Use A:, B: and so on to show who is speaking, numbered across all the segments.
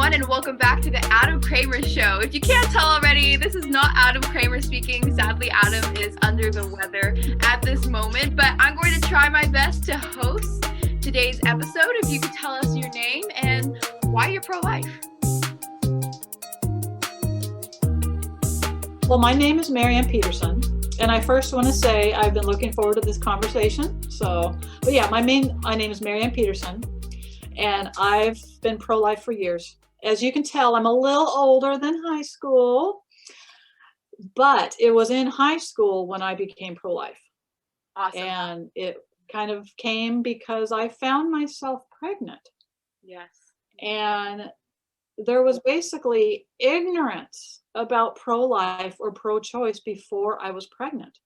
A: everyone, and welcome back to the Adam Kramer Show. If you can't tell already, this is not Adam Kramer speaking. Sadly, Adam is under the weather at this moment, but I'm going to try my best to host today's episode. If you could tell us your name and why you're pro-life.
B: Well, my name is Marianne Petersen, and I first want to say I've been looking forward to this conversation. But yeah, my name is Myah Petersen, and I've been pro-life for years. As you can tell, I'm a little older than high school, but it was in high school when I became pro-life.
A: Awesome.
B: And it kind of came because I found myself pregnant.
A: Yes.
B: And there was basically ignorance about pro-life or pro-choice before I was pregnant.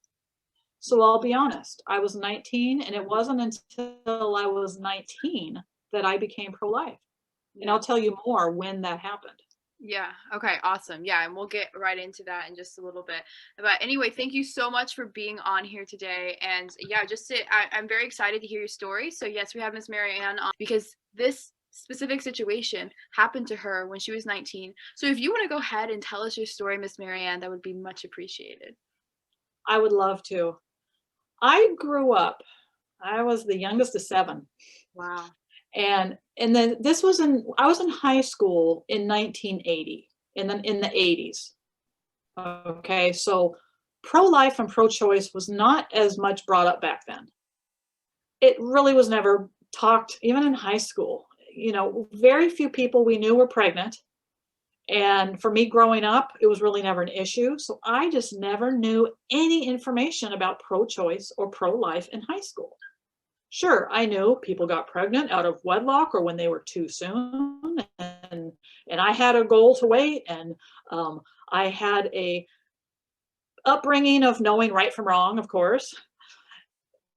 B: So I'll be honest, I was 19, and it wasn't until I was 19 that I became pro-life.
A: Yeah.
B: And I'll tell you more when that happened.
A: Yeah. Okay. Awesome. Yeah. And we'll get right into that in just a little bit. But anyway, thank you so much for being on here today. And yeah, I'm very excited to hear your story. So yes, we have Miss Marianne on because this specific situation happened to her when she was 19. So if you want to go ahead and tell us your story, Miss Marianne, that would be much appreciated.
B: I would love to. I grew up, I was the youngest of 7.
A: Wow.
B: And then I was in high school in 1980, in the 80s. Okay, so pro-life and pro-choice was not as much brought up back then. It really was never talked, even in high school. You know, very few people we knew were pregnant. And for me growing up, it was really never an issue. So I just never knew any information about pro-choice or pro-life in high school. Sure, I knew people got pregnant out of wedlock or when they were too soon. And I had a goal to wait. And I had a upbringing of knowing right from wrong, of course.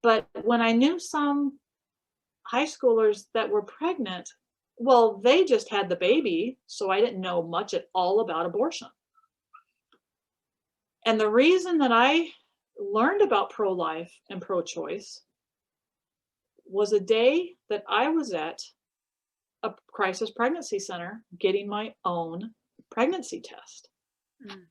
B: But when I knew some high schoolers that were pregnant, well, they just had the baby, so I didn't know much at all about abortion. And the reason that I learned about pro-life and pro-choice was a day that I was at a crisis pregnancy center getting my own pregnancy test. Mm.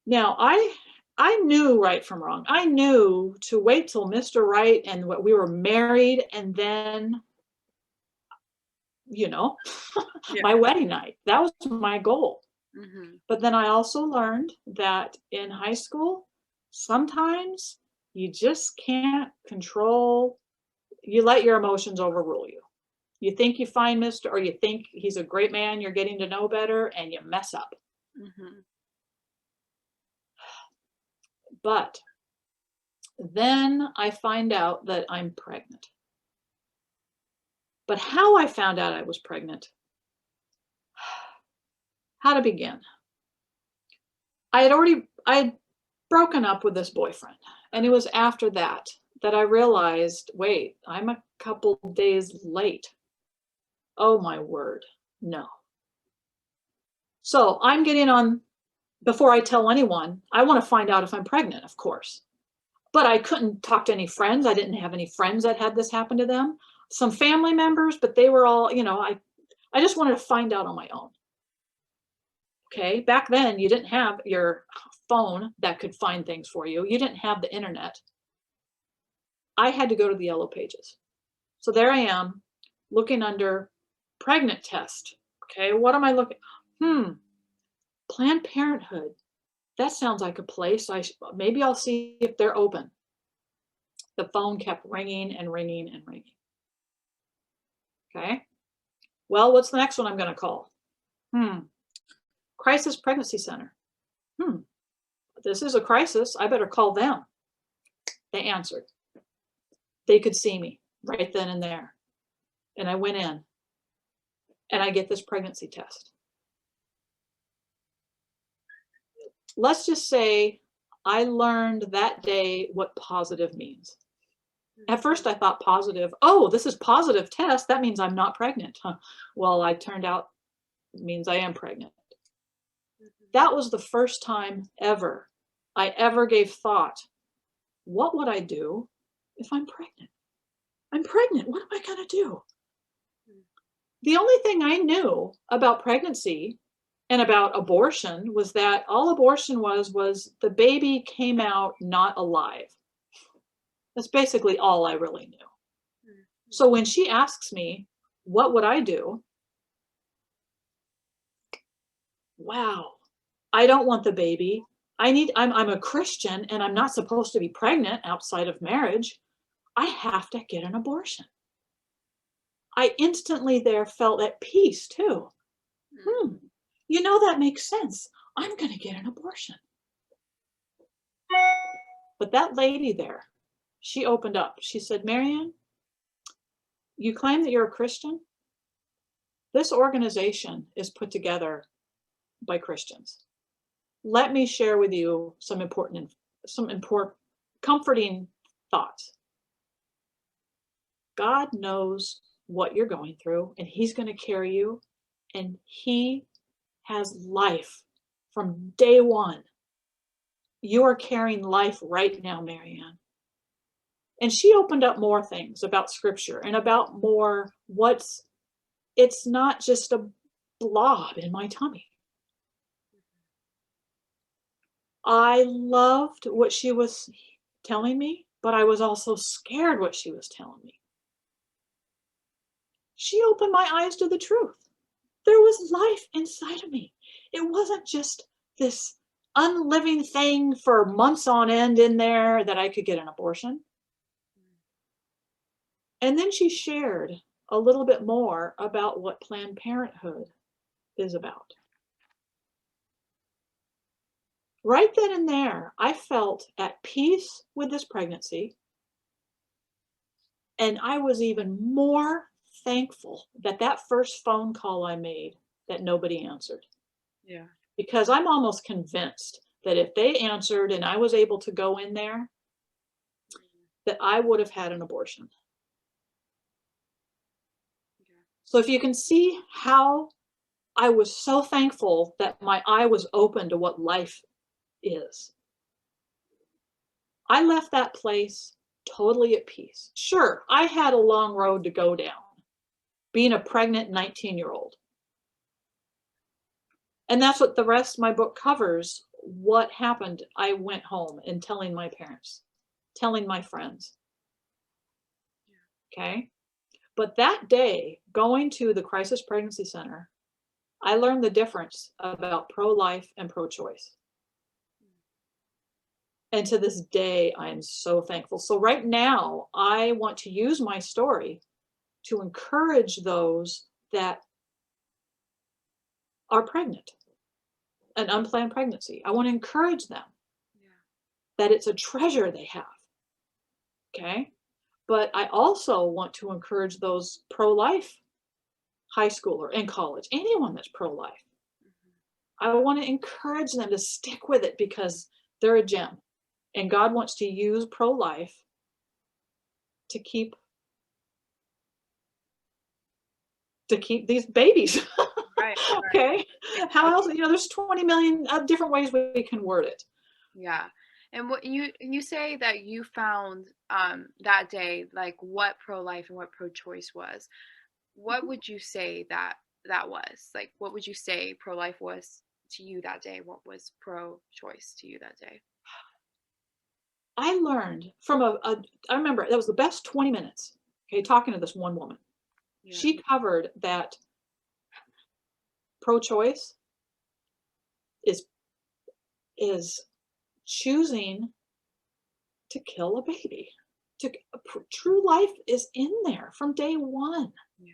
B: Now, I knew right from wrong. I knew to wait till Mr. Right and we were married, and then, you know, yeah. My wedding night. That was my goal. Mm-hmm. But then I also learned that in high school, sometimes you just can't control. You let your emotions overrule you. You think you find Mr. or you think he's a great man, you're getting to know better, and you mess up. Mm-hmm. But then I find out that I'm pregnant. But how I found out I was pregnant, how to begin? I had broken up with this boyfriend, and it was after that I realized, wait, I'm a couple days late. Oh my word, no. So I'm getting on, before I tell anyone, I want to find out if I'm pregnant, of course. But I couldn't talk to any friends. I didn't have any friends that had this happen to them. Some family members, but they were all, I just wanted to find out on my own. Okay, back then you didn't have your phone that could find things for you. You didn't have the internet. I had to go to the yellow pages. So there I am looking under pregnant test. Okay, what am I looking? Planned Parenthood. That sounds like a place. Maybe I'll see if they're open. The phone kept ringing and ringing and ringing. Okay. Well, what's the next one I'm going to call? Crisis Pregnancy Center. This is a crisis. I better call them. They answered. They could see me right then and there. And I went in and I get this pregnancy test. Let's just say I learned that day what positive means. At first I thought positive, oh, this is positive test. That means I'm not pregnant. Well, I turned out it means I am pregnant. That was the first time I ever gave thought, what would I do if I'm pregnant? I'm pregnant. What am I going to do? The only thing I knew about pregnancy and about abortion was that all abortion was the baby came out not alive. That's basically all I really knew. So when she asks me, what would I do? Wow, I don't want the baby. I'm a Christian and I'm not supposed to be pregnant outside of marriage. I have to get an abortion. I instantly there felt at peace too. You know, that makes sense. I'm going to get an abortion. But that lady there, she opened up. She said, Marianne, you claim that you're a Christian? This organization is put together by Christians. Let me share with you some important comforting thoughts. God knows what you're going through, and he's going to carry you, and he has life from day one. You are carrying life right now, Marianne. And she opened up more things about scripture and about more it's not just a blob in my tummy. I loved what she was telling me, but I was also scared what she was telling me. She opened my eyes to the truth. There was life inside of me. It wasn't just this unliving thing for months on end in there that I could get an abortion. And then she shared a little bit more about what Planned Parenthood is about. Right then and there, I felt at peace with this pregnancy. And I was even more thankful that first phone call I made, that nobody answered.
A: Yeah.
B: Because I'm almost convinced that if they answered and I was able to go in there, that I would have had an abortion. So if you can see how I was so thankful that my eye was open to what life is. I left that place totally at peace. Sure, I had a long road to go down, being a pregnant 19-year-old. And that's what the rest of my book covers. What happened? I went home and telling my parents, telling my friends. Okay. But that day, going to the Crisis Pregnancy Center, I learned the difference about pro-life and pro-choice. And to this day, I am so thankful. So right now, I want to use my story to encourage those that are pregnant, an unplanned pregnancy. I want to encourage them that it's a treasure they have. Okay. But I also want to encourage those pro-life high schooler and college, anyone that's pro-life. I want to encourage them to stick with it because they're a gem. And God wants to use pro-life to keep these babies.
A: Right.
B: Okay. How else? There's 20 million different ways we can word it.
A: Yeah. And what you say that you found that day, like what pro-life and what pro-choice was. What would you say that was? Like, what would you say pro-life was to you that day? What was pro-choice to you that day?
B: I learned from I remember that was the best 20 minutes. Okay, talking to this one woman. Yeah. She covered that pro-choice is choosing to kill a baby. True life is in there from day one. Yeah.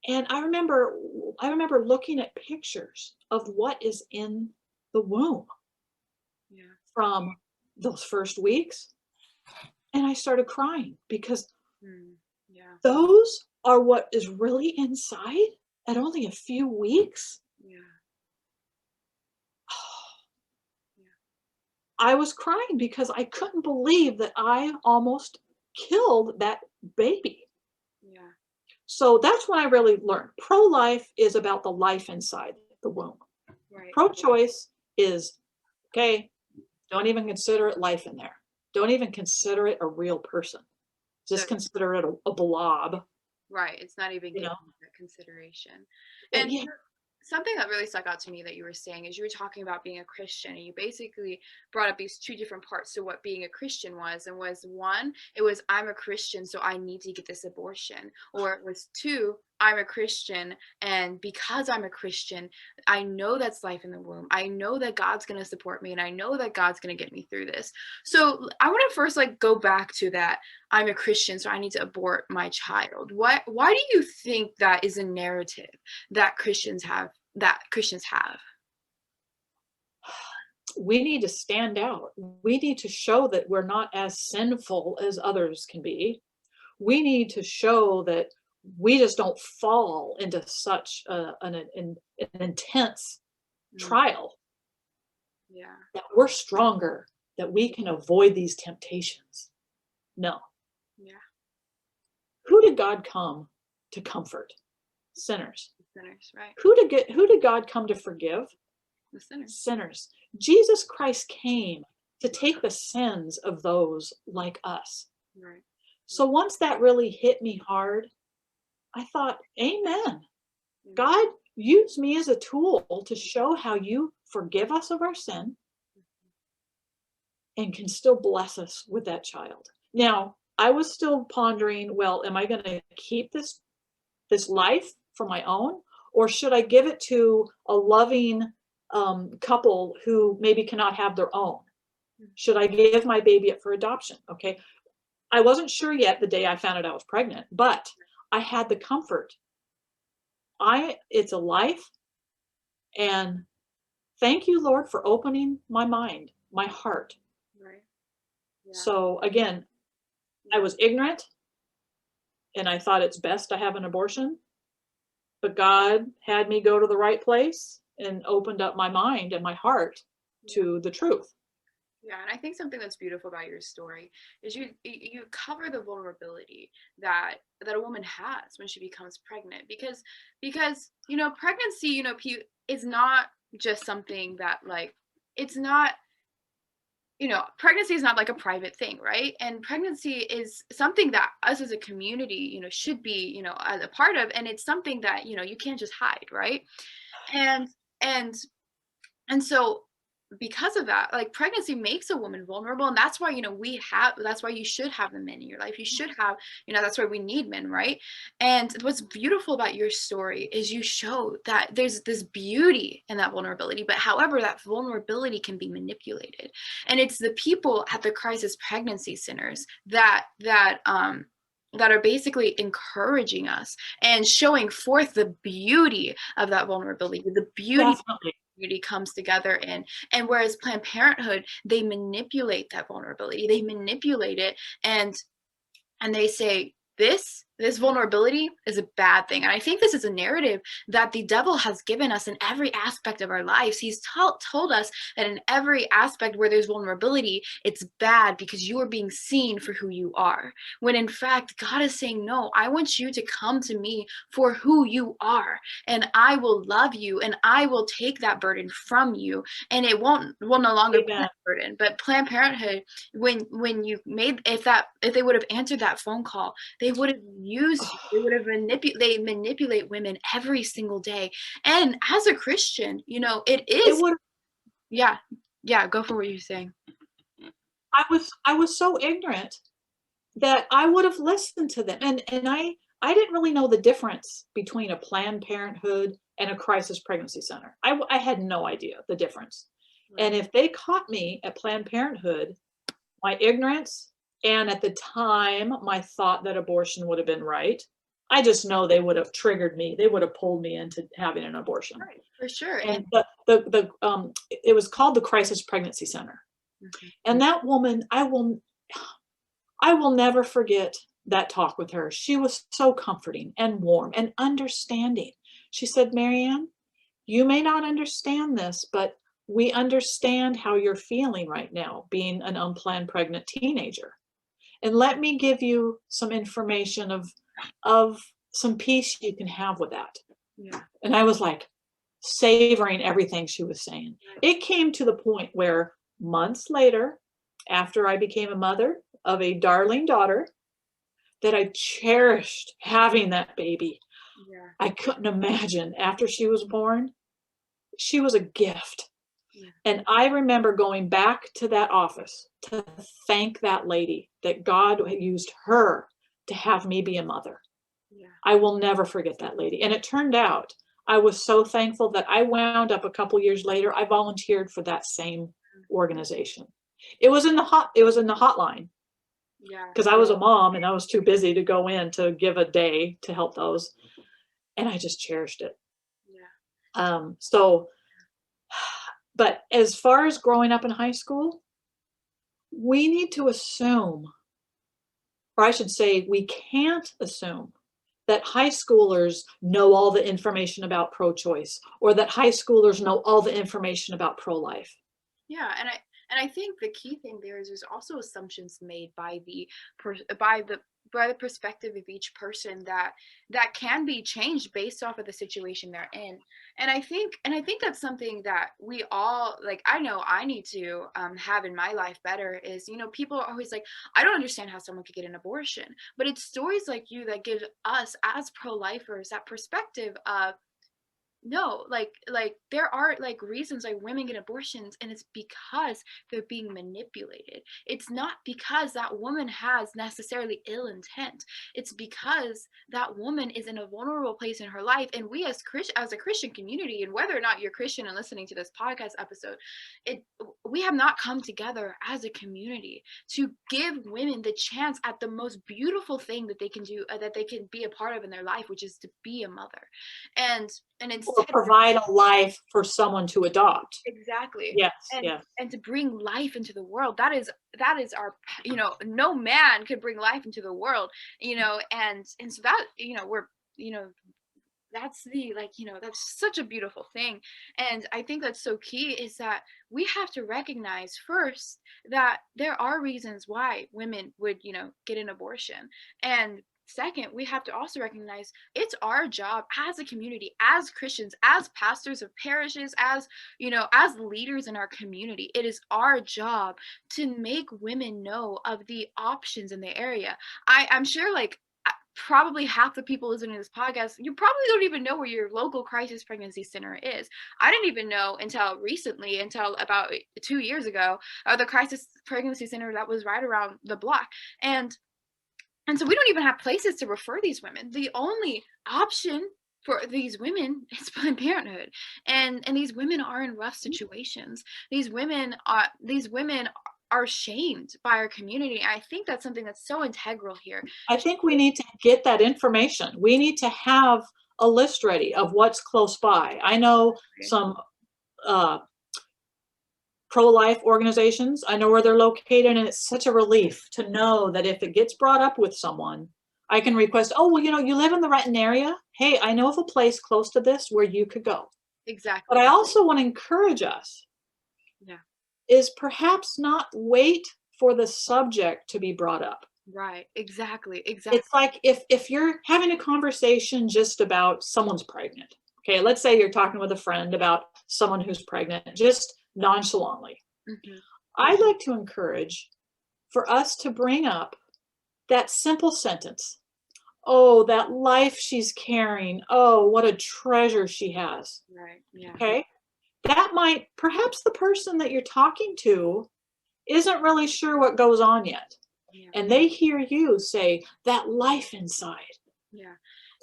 B: And I remember looking at pictures of what is in the womb. Yeah. From those first weeks, and I started crying because those are what is really inside at only a few weeks. Yeah. I was crying because I couldn't believe that I almost killed that baby. Yeah. So that's when I really learned. Pro-life is about the life inside the womb. Right. Pro-choice is, okay, don't even consider it life in there. Don't even consider it a real person. Just consider it a blob
A: Right. It's not even
B: you
A: given
B: know?
A: that consideration. And
B: Yeah.
A: something that really stuck out to me that you were saying is you were talking about being a Christian, and you basically brought up these two different parts to what being a Christian was. And was one, it was I'm a Christian, so I need to get this abortion. Or it was two, I'm a Christian, and because I'm a Christian, I know that's life in the womb. I know that God's going to support me, and I know that God's going to get me through this. So I want to first like go back to that I'm a Christian, so I need to abort my child. Why do you think that is a narrative that Christians have?
B: We need to stand out. We need to show that we're not as sinful as others can be. We need to show that we just don't fall into such an intense
A: Mm,
B: trial,
A: yeah.
B: that we're stronger, that we can avoid these temptations. No.
A: Yeah.
B: Who did God come to comfort? Sinners.
A: Sinners, right?
B: Who did God come to forgive?
A: The sinners.
B: Sinners. Jesus Christ came to take the sins of those like us.
A: Right.
B: So once that really hit me hard, I thought, amen. God, use me as a tool to show how you forgive us of our sin and can still bless us with that child. Now, I was still pondering, well, am I going to keep this life for my own, or should I give it to a loving couple who maybe cannot have their own? Should I give my baby up for adoption? Okay. I wasn't sure yet the day I found out I was pregnant, but I had the comfort. It's a life, and thank you, Lord, for opening my mind, my heart.
A: Right. Yeah.
B: So again, I was ignorant, and I thought it's best to have an abortion, but God had me go to the right place and opened up my mind and my heart to the truth.
A: Yeah, and I think something that's beautiful about your story is you cover the vulnerability that a woman has when she becomes pregnant, because pregnancy, is not just something that like it's not pregnancy is not like a private thing, right? And pregnancy is something that us as a community, should be, as a part of, and it's something that, you can't just hide, right? And and and so because of that, like pregnancy makes a woman vulnerable, and that's why that's why you should have the men in your life. You should have, that's why we need men, right? And what's beautiful about your story is you show that there's this beauty in that vulnerability, but however that vulnerability can be manipulated. And it's the people at the crisis pregnancy centers that are basically encouraging us and showing forth the beauty of that vulnerability, the beauty
B: Definitely.
A: comes together in. And whereas Planned Parenthood, they manipulate that vulnerability, they manipulate it, and they say this vulnerability is a bad thing. And I think this is a narrative that the devil has given us in every aspect of our lives. He's told us that in every aspect where there's vulnerability, it's bad because you are being seen for who you are. When in fact, God is saying, no, I want you to come to me for who you are, and I will love you, and I will take that burden from you, and it will no longer be that burden. But Planned Parenthood, when you made, if they would have answered that phone call, they would have used you. They would have manipulate women every single day. And as a Christian, it is. Yeah, go for what you're saying.
B: I was so ignorant that I would have listened to them, and I didn't really know the difference between a Planned Parenthood and a crisis pregnancy center. I had no idea the difference. Right. And if they caught me at Planned Parenthood, my ignorance, and at the time my thought that abortion would have been right, I just know they would have triggered me. They would have pulled me into having an abortion.
A: Right, for sure.
B: And it was called the Crisis Pregnancy Center. Mm-hmm. And that woman, I will never forget that talk with her. She was so comforting and warm and understanding. She said, Marianne, you may not understand this, but we understand how you're feeling right now, being an unplanned pregnant teenager. And let me give you some information of some peace you can have with that. Yeah. And I was like savoring everything she was saying. It came to the point where months later, after I became a mother of a darling daughter, that I cherished having that baby.
A: Yeah.
B: I couldn't imagine after she was born. She was a gift.
A: Yeah.
B: And I remember going back to that office to thank that lady that God used her to have me be a mother.
A: Yeah.
B: I will never forget that lady. And it turned out I was so thankful that I wound up a couple years later, I volunteered for that same organization. It was in the hotline
A: Yeah.
B: because I was a mom and I was too busy to go in to give a day to help those. And I just cherished it.
A: Yeah.
B: But as far as growing up in high school, we need to assume, or I should say, we can't assume that high schoolers know all the information about pro-choice or that high schoolers know all the information about pro-life.
A: Yeah, and I think the key thing there is there's also assumptions made by the perspective of each person that can be changed based off of the situation they're in. And I think that's something that we all, like, I know I need to have in my life better is, people are always like, I don't understand how someone could get an abortion, but it's stories like you that give us as pro-lifers that perspective of, no, like there are like reasons why women get abortions, and it's because they're being manipulated. It's not because that woman has necessarily ill intent. It's because that woman is in a vulnerable place in her life, and we as a Christian community, and whether or not you're Christian and listening to this podcast episode, we have not come together as a community to give women the chance at the most beautiful thing that they can do, that they can be a part of in their life, which is to be a mother. And
B: or provide a life for someone to adopt.
A: Exactly.
B: Yes,
A: and to bring life into the world. That is our, no man could bring life into the world, and so that, we're, that's the, like, that's such a beautiful thing. And I think that's so key is that we have to recognize first that there are reasons why women would, get an abortion. And second, we have to also recognize it's our job as a community, as Christians, as pastors of parishes, as, as leaders in our community. It is our job to make women know of the options in the area. I'm sure, like, probably half the people listening to this podcast, you probably don't even know where your local crisis pregnancy center is. I didn't even know until recently, until about 2 years ago, the crisis pregnancy center that was right around the block. And so we don't even have places to refer these women. The only option for these women is Planned Parenthood. And these women are in rough situations. These women are shamed by our community. I think that's something that's so integral here.
B: I think we need to get that information. We need to have a list ready of what's close by. I know some pro-life organizations. I know where they're located, and it's such a relief to know that if it gets brought up with someone, I can request, oh, well, you live in the Renton area. Hey, I know of a place close to this where you could go.
A: Exactly.
B: But I also want to encourage us.
A: Yeah.
B: Is perhaps not wait for the subject to be brought up.
A: Right. Exactly.
B: It's like if you're having a conversation just about someone's pregnant. Okay, let's say you're talking with a friend about someone who's pregnant, just nonchalantly.
A: Mm-hmm.
B: I'd like to encourage for us to bring up that simple sentence. Oh, that life she's carrying. Oh, what a treasure she has.
A: Right. Yeah.
B: Okay. That might, perhaps the person that you're talking to isn't really sure what goes on yet. Yeah. And they hear you say that life inside. Yeah.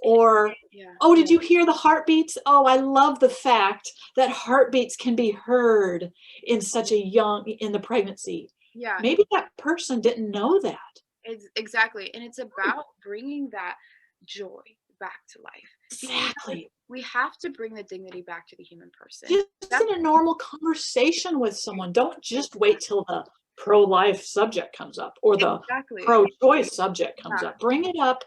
B: Or, yeah. Oh, did you hear the heartbeats? Oh, I love the fact that heartbeats can be heard in such a in the pregnancy. Yeah. Maybe that person didn't know that.
A: Exactly. And it's about bringing that joy back to life.
B: Exactly.
A: We have to bring the dignity back to the human person.
B: Just in a normal conversation with someone. Don't just wait till the pro-life subject comes up or the pro-choice subject comes up. Bring it up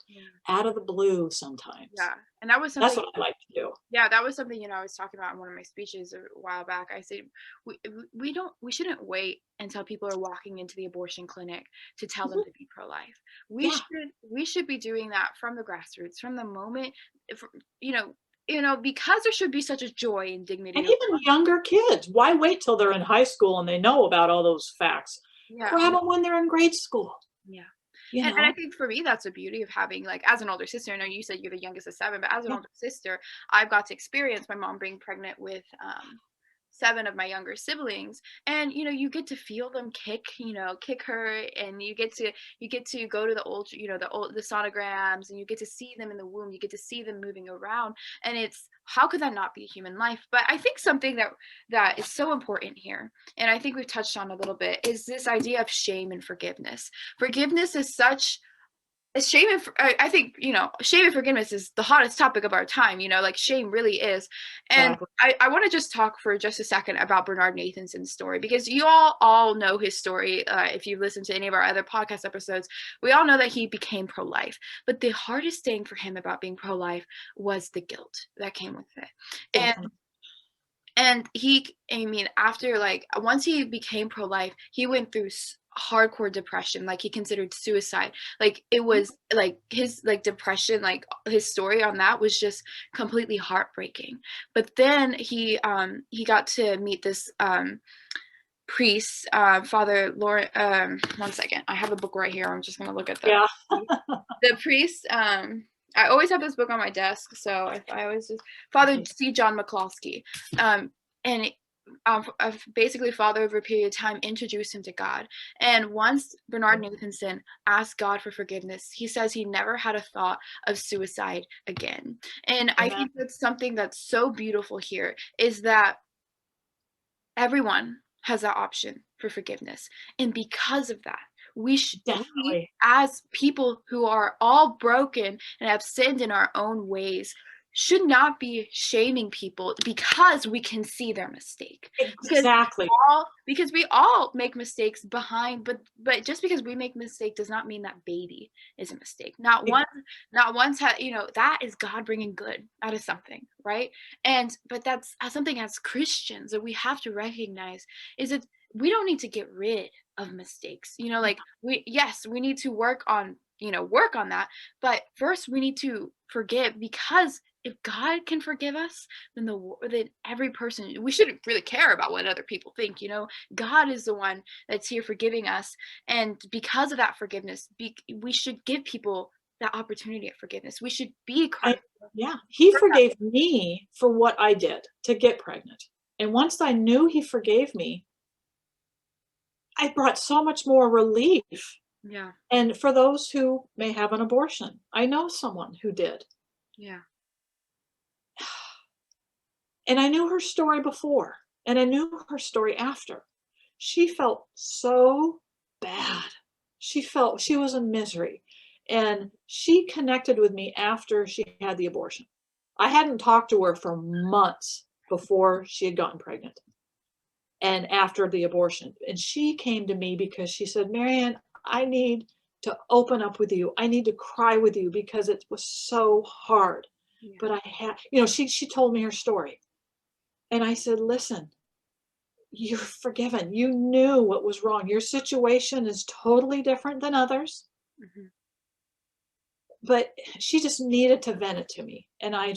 B: out of the blue sometimes.
A: Yeah. And that was something.
B: That's what I like to do.
A: Yeah, that was something, I was talking about in one of my speeches a while back. I said, we shouldn't wait until people are walking into the abortion clinic to tell them to be pro-life. We should be doing that from the grassroots, from the moment, because there should be such a joy and dignity.
B: And even younger kids, why wait till they're in high school and they know about all those facts? Yeah. Grab them when they're in grade school.
A: Yeah.
B: you
A: And I
B: know?
A: think for me, that's the beauty of having, like, as an older sister, I know you said you're the youngest of 7, but as an
B: Yeah,
A: older sister, I've got to experience my mom being pregnant with 7 of my younger siblings, and you get to feel them kick her, and you get to go to the the sonograms, and you get to see them in the womb, you get to see them moving around, and it's how could that not be a human life? But I think something that is so important here, and I think we've touched on a little bit, is this idea of shame and forgiveness. Forgiveness is such shame and I think shame and forgiveness is the hottest topic of our time. Like shame really is. And
B: exactly.
A: I want to just talk for just a second about Bernard Nathanson's story, because you all know his story. If you've listened to any of our other podcast episodes, we all know that he became pro-life, but the hardest thing for him about being pro-life was the guilt that came with it. and
B: Definitely.
A: and I mean, after, like, once he became pro-life, he went through hardcore depression. Like, he considered suicide. Like, it was like his, like, depression, like his story on that was just completely heartbreaking. But then he got to meet this priest, Father Lauren. One second, I have a book right here. I'm just gonna look at
B: Yeah.
A: the priest. I always have this book on my desk, so I always just Father C. John McCloskey, and basically Father over a period of time introduced him to God. And once Bernard Nathanson asked God for forgiveness, he says he never had a thought of suicide again. And I
B: Amen.
A: think that's something that's so beautiful here, is that everyone has that option for forgiveness. And because of that, we
B: Definitely.
A: as people who are all broken and have sinned in our own ways should not be shaming people because we can see their mistake. Because
B: Exactly.
A: we all make mistakes behind, but just because we make mistake does not mean that baby is a mistake. Not once had, that is God bringing good out of something, right? But that's something as Christians that we have to recognize, is that we don't need to get rid of mistakes. Like, we need to work on that, but first we need to forgive, because if God can forgive us, then every person, we shouldn't really care about what other people think. God is the one that's here forgiving us, and because of that forgiveness, we should give people that opportunity of forgiveness. We should be
B: I
A: Christ.
B: Yeah, he forgave me for what I did to get pregnant. And once I knew he forgave me, I brought so much more relief.
A: Yeah,
B: And for those who may have an abortion, I know someone who did.
A: yeah,
B: And I knew her story before, and I knew her story after. She felt so bad. She felt she was in misery. And she connected with me after she had the abortion. I hadn't talked to her for months before she had gotten pregnant and after the abortion. And she came to me because she said, Marianne, I need to open up with you. I need to cry with you because it was so hard.
A: yeah,
B: But I had, she told me her story. And I said, listen, you're forgiven. You knew what was wrong. Your situation is totally different than others,
A: mhm,
B: but she just needed to vent it to me. And I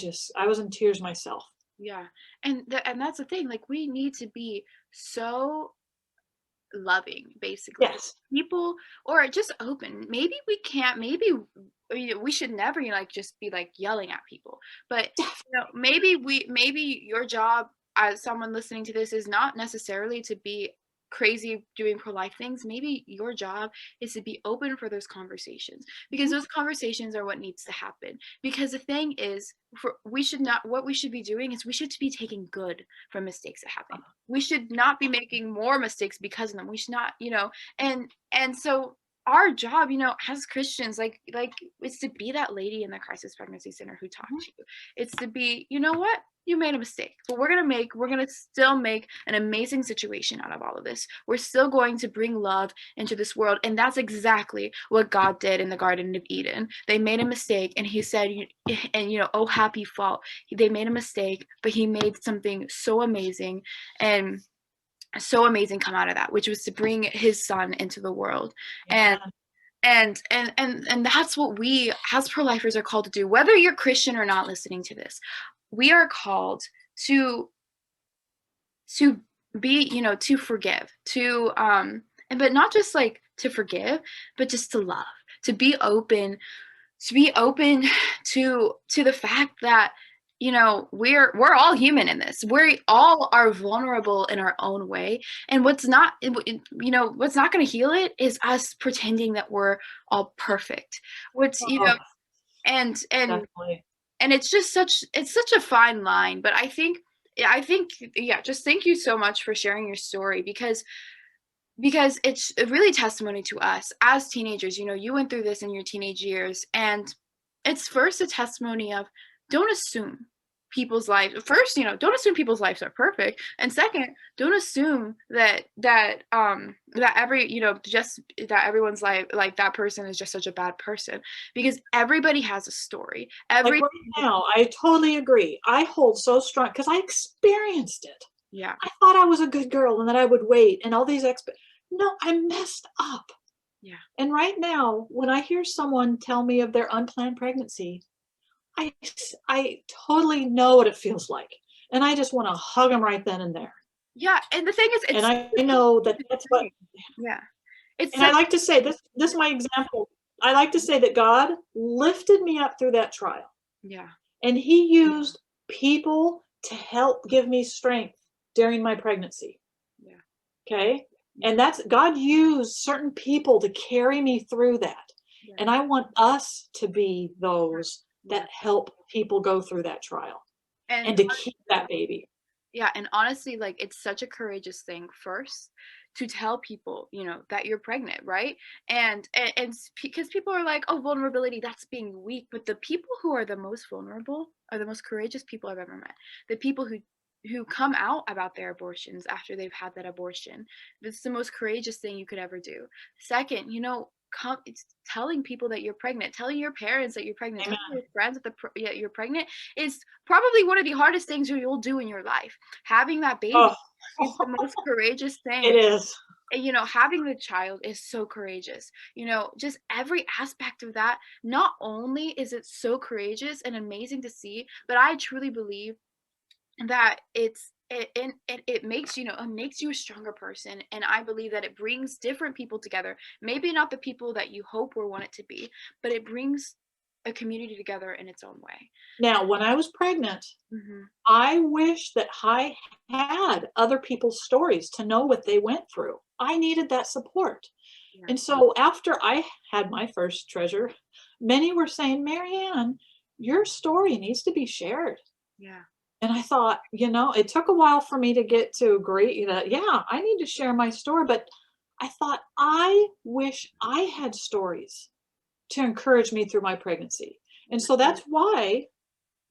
B: was in tears myself.
A: yeah. And that's the thing. Like, we need to be so loving, basically,
B: Yes.
A: people, or just open. Maybe we can't, maybe we should never, like, just be like yelling at people, but maybe your job as someone listening to this is not necessarily to be crazy doing pro-life things. Maybe your job is to be open for those conversations, because
B: Mhm.
A: those conversations are what needs to happen. Because the thing is, we should not what we should be doing is we should be taking good from mistakes that happen. We should not be making more mistakes because of them. We should not, and so our job, as Christians, like it's to be that lady in the crisis pregnancy center who talked
B: Mhm.
A: to you. It's to be, what, you made a mistake, but we're gonna still make an amazing situation out of all of this. We're still going to bring love into this world, and that's exactly what God did in the Garden of Eden. They made a mistake, and He said, and oh happy fault. They made a mistake, but He made something so amazing, and so amazing come out of that, which was to bring His Son into the world. and
B: Amen.
A: and that's what we as pro-lifers are called to do. Whether you're Christian or not listening to this, we are called to to be, to forgive, to and but not just like to forgive, but just to love, to be open to the fact that, you know, we're all human in this. We all are vulnerable in our own way. And what's not, you know, what's not going to heal it is us pretending that we're all perfect. What's, you know,
B: Oh,
A: and
B: definitely.
A: and it's such a fine line. But I think, yeah, just thank you so much for sharing your story, because it's really testimony to us as teenagers. You know, you went through this in your teenage years, and it's first a testimony of, don't assume people's lives first, you know, don't assume people's lives are perfect, and second, don't assume that every, you know, just that everyone's life, like, that person is just such a bad person, because everybody has a story.
B: Like
A: Every
B: right now, I totally agree. I hold so strong because I experienced it.
A: Yeah,
B: I thought I was a good girl and that I would wait and all these no, I messed up.
A: yeah,
B: And right now, when I hear someone tell me of their unplanned pregnancy, I totally know what it feels like. And I just want to hug them right then and there.
A: yeah. And the thing is,
B: And
A: it's
B: I know that that's what,
A: yeah, it's
B: and I
A: such
B: like to say this is my example. I like to say that God lifted me up through that trial.
A: yeah,
B: And he used people to help give me strength during my pregnancy.
A: yeah,
B: Okay.
A: yeah,
B: And that's God used certain people to carry me through that.
A: yeah,
B: And I want us to be those
A: yeah.
B: that help people go through that trial
A: And
B: and to keep that baby.
A: yeah, and honestly, like, it's such a courageous thing first to tell people, you know, that you're pregnant, right? And because people are like, oh, vulnerability, that's being weak. But the people who are the most vulnerable are the most courageous people I've ever met. The people who come out about their abortions after they've had that abortion. It's the most courageous thing you could ever do. Second, you know, it's telling people that you're pregnant, telling your parents that you're pregnant,
B: Amen.
A: telling your friends that yeah, you're pregnant is probably one of the hardest things you'll do in your life. Having that
B: Oh,
A: baby is the most courageous
B: it
A: thing.
B: is.
A: And, you know, having the child is so courageous. You know, just every aspect of that. Not only is it so courageous and amazing to see, but I truly believe that it makes, you know, it makes you a stronger person. And I believe that it brings different people together. Maybe not the people that you hope or want it to be, but it brings a community together in its own way.
B: Now, when I was pregnant,
A: Hmm.
B: I wish that I had other people's stories to know what they went through. I needed that support.
A: Yeah,
B: And so after I had my first treasure, many were saying, Marianne, your story needs to be shared.
A: yeah,
B: And I thought, it took a while for me to get to agree that, yeah, I need to share my story. But I thought, I wish I had stories to encourage me through my pregnancy. And so that's why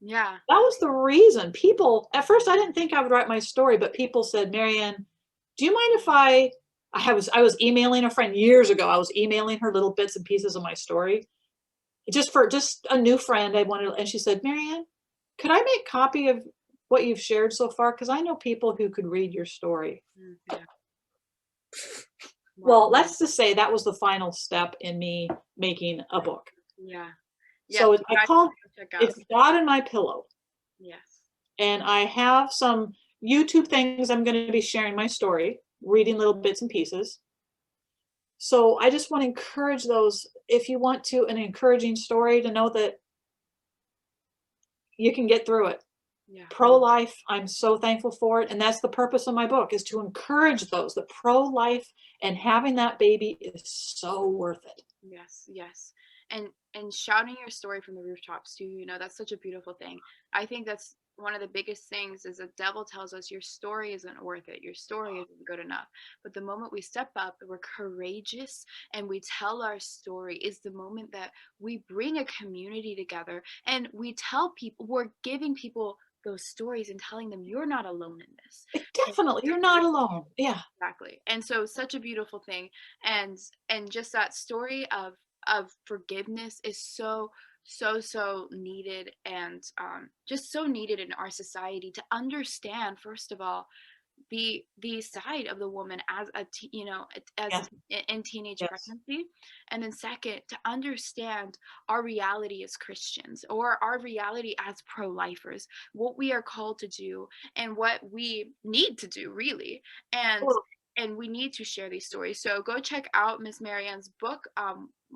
A: yeah,
B: that was the reason people, at first, I didn't think I would write my story, but people said, Marianne, do you mind if I was emailing a friend years ago. I was emailing her little bits and pieces of my story just a new friend I wanted, and she said, Marianne, could I make copy of what you've shared so far? Because I know people who could read your story.
A: yeah. Wow.
B: Well, let's just say that was the final step in me making a book.
A: Yeah. Yes,
B: So
A: you
B: I
A: guys
B: called
A: should check out.
B: It's God in My Pillow.
A: Yes.
B: And I have some YouTube things I'm going to be sharing my story, reading little bits and pieces. So I just want to encourage those, if you want an encouraging story, to know that you can get through it.
A: Yeah.
B: Pro-life, I'm so thankful for it. And that's the purpose of my book, is to encourage those. The pro-life and having that baby is so worth it.
A: Yes. Yes. And shouting your story from the rooftops too, you know, that's such a beautiful thing. I think that's one of the biggest things is the devil tells us your story isn't worth it. Your story isn't good enough. But the moment we step up and we're courageous and we tell our story is the moment that we bring a community together and we tell people, we're giving people those stories and telling them you're not alone in this.
B: Definitely, you're not alone. Yeah.
A: Exactly. And so such a beautiful thing. And just that story of forgiveness is so needed, and just so needed in our society, to understand, first of all, the side of the woman as you know, as
B: Yes.
A: in teenage
B: Yes.
A: pregnancy, and then second, to understand our reality as Christians, or our reality as pro-lifers, what we are called to do and what we need to do, really. and
B: Well,
A: and we need to share these stories. So go check out Miss Marianne's book.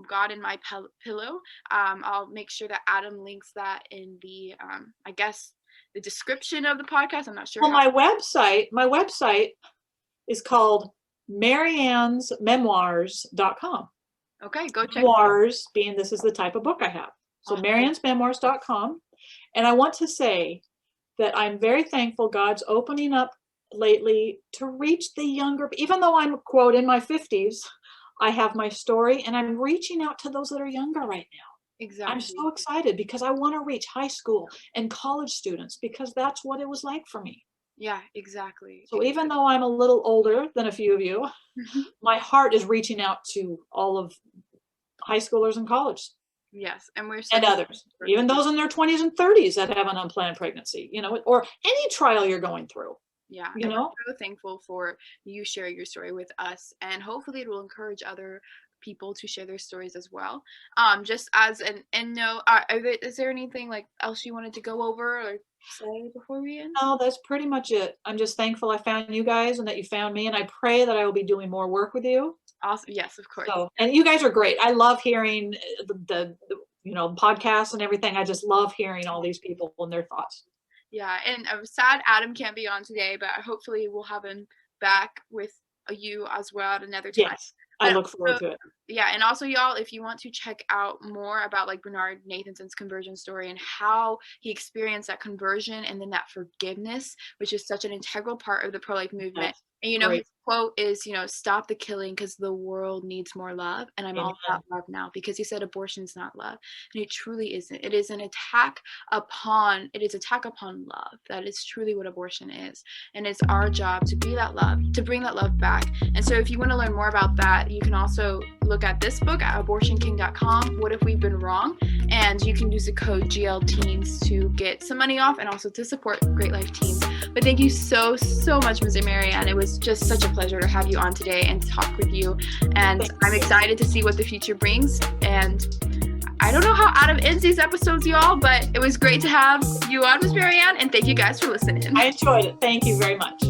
A: God in My Pillow. I'll make sure that Adam links that in the, I guess, the description of the podcast. I'm not sure.
B: Well, my website is called mariannesmemoirs.com.
A: Okay, go check.
B: Memoirs being this is the type of book I have. So mariannesmemoirs.com. And I want to say that I'm very thankful God's opening up lately to reach the younger, even though I'm, quote, in my 50s, I have my story and I'm reaching out to those that are younger right now.
A: Exactly.
B: I'm so excited because I want to reach high school and college students because that's what it was like for me.
A: Yeah, exactly.
B: So even though I'm a little older than a few of you, my heart is reaching out to all of high schoolers and college.
A: Yes, and
B: and others, even those in their 20s and 30s that have an unplanned pregnancy, or any trial you're going through.
A: Yeah, we're so thankful for you sharing your story with us, and hopefully it will encourage other people to share their stories as well. Just as an end note, is there anything like else you wanted to go over or say before we end?
B: No, that's pretty much it. I'm just thankful I found you guys and that you found me, and I pray that I will be doing more work with you.
A: Awesome. Yes, of course.
B: So, and you guys are great. I love hearing the podcasts and everything. I just love hearing all these people and their thoughts.
A: Yeah, and I'm sad Adam can't be on today, but hopefully we'll have him back with you as well at another time.
B: Yes, I look forward to it.
A: Yeah, and also y'all, if you want to check out more about like Bernard Nathanson's conversion story and how he experienced that conversion and then that forgiveness, which is such an integral part of the pro-life movement. And his quote is, stop the killing because the world needs more love. And I'm all about love now, because he said abortion is not love. And it truly isn't. It is an attack upon love. That is truly what abortion is. And it's our job to be that love, to bring that love back. And so if you want to learn more about that, you can also look at this book at abortionking.com, What If We've Been Wrong? And you can use the code GLTeens to get some money off and also to support Great Life Teens. But thank you so much, Ms. Marianne. It was just such a pleasure to have you on today and talk with you. And I'm excited to see what the future brings. And I don't know how Adam ends these episodes, y'all, but it was great to have you on, Ms. Marianne. And thank you guys for listening.
B: I enjoyed it. Thank you very much.